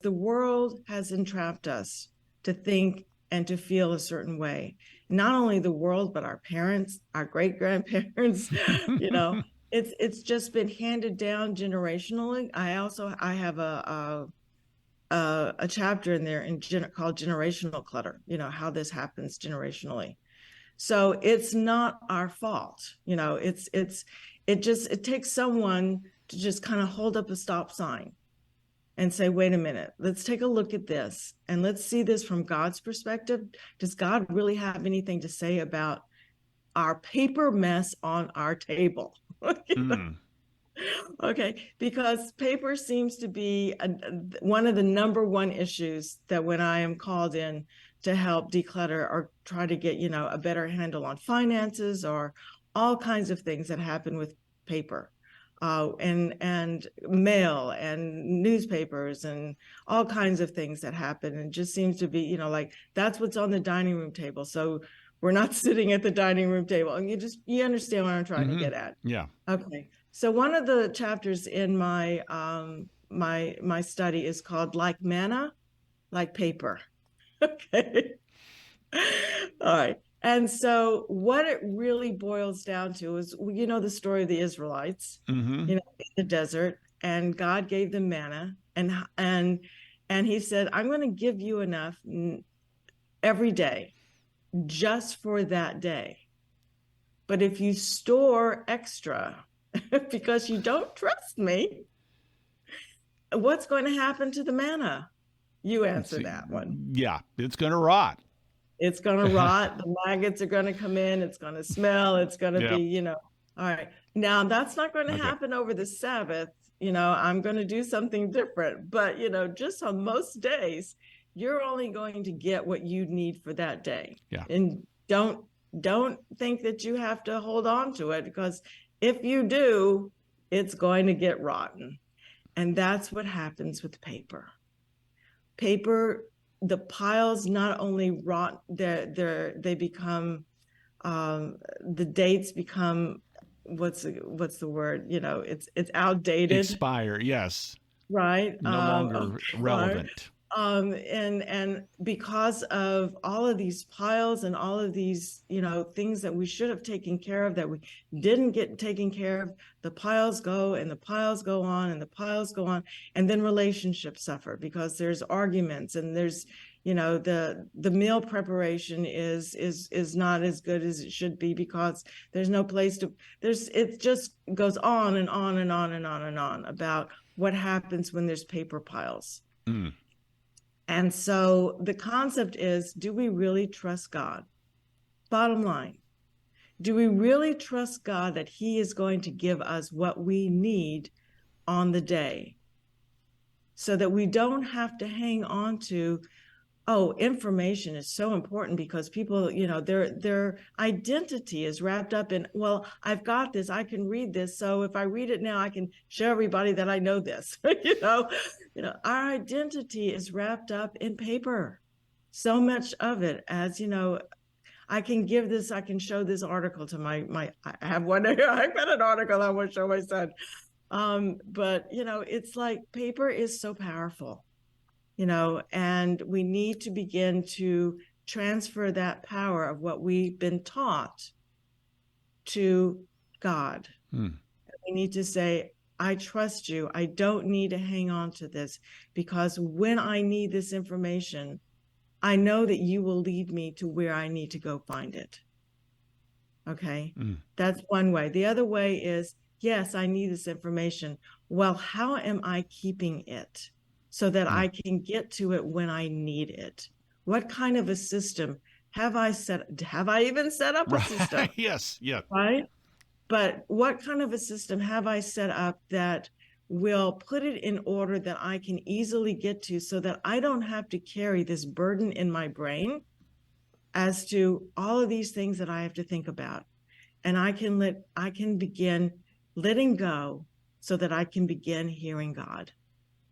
the world has entrapped us to think and to feel a certain way. Not only the world, but our parents, our great-grandparents, it's just been handed down generationally. I have a chapter in there called generational clutter, how this happens generationally. So it's not our fault. It takes someone to just kind of hold up a stop sign and say, wait a minute, let's take a look at this and let's see this from God's perspective. Does God really have anything to say about our paper mess on our table? Okay, because paper seems to be one of the number one issues that when I am called in to help declutter or try to get, a better handle on finances or all kinds of things that happen with paper. And mail and newspapers and all kinds of things that happen. And it just seems to be, like that's what's on the dining room table. So we're not sitting at the dining room table. And you understand what I'm trying to get at. Yeah. Okay. So one of the chapters in my my study is called Like Manna, Like Paper. Okay. All right. And so what it really boils down to is, the story of the Israelites, in the desert, and God gave them manna, and he said, I'm going to give you enough every day just for that day. But if you store extra because you don't trust me, what's going to happen to the manna? You answer that one. Yeah, it's going to rot. It's going to rot. The maggots are going to come in. It's going to smell. It's going to be, all right. Now, that's not going to happen over the Sabbath. I'm going to do something different. But, just on most days, you're only going to get what you need for that day. Yeah. And don't think that you have to hold on to it, because if you do, it's going to get rotten. And that's what happens with paper. Paper, the piles not only rot, they become, the dates become, what's the word? It's outdated. Expire, yes. Right. No longer relevant. And because of all of these piles and all of these, things that we should have taken care of that we didn't get taken care of, the piles go and the piles go on and the piles go on, and then relationships suffer because there's arguments and there's, the meal preparation is not as good as it should be because there's no place it just goes on and on and on and on and on about what happens when there's paper piles. And so the concept is, do we really trust God? Bottom line, do we really trust God that he is going to give us what we need on the day so that we don't have to hang on to, information is so important because people, their identity is wrapped up in, well, I've got this, I can read this. So if I read it now, I can show everybody that I know this. Our identity is wrapped up in paper. So much of it, as I can show this article to I have one. I've got an article I want to show my son. But it's like paper is so powerful. And we need to begin to transfer that power of what we've been taught to God. We need to say, I trust you. I don't need to hang on to this because when I need this information, I know that you will lead me to where I need to go find it. Okay. That's one way. The other way is, yes, I need this information. Well, how am I keeping it so that I can get to it when I need it? What kind of a system have I even set up a system? Yes. Yeah. Right. But what kind of a system have I set up that will put it in order that I can easily get to so that I don't have to carry this burden in my brain as to all of these things that I have to think about. And I can begin letting go so that I can begin hearing God.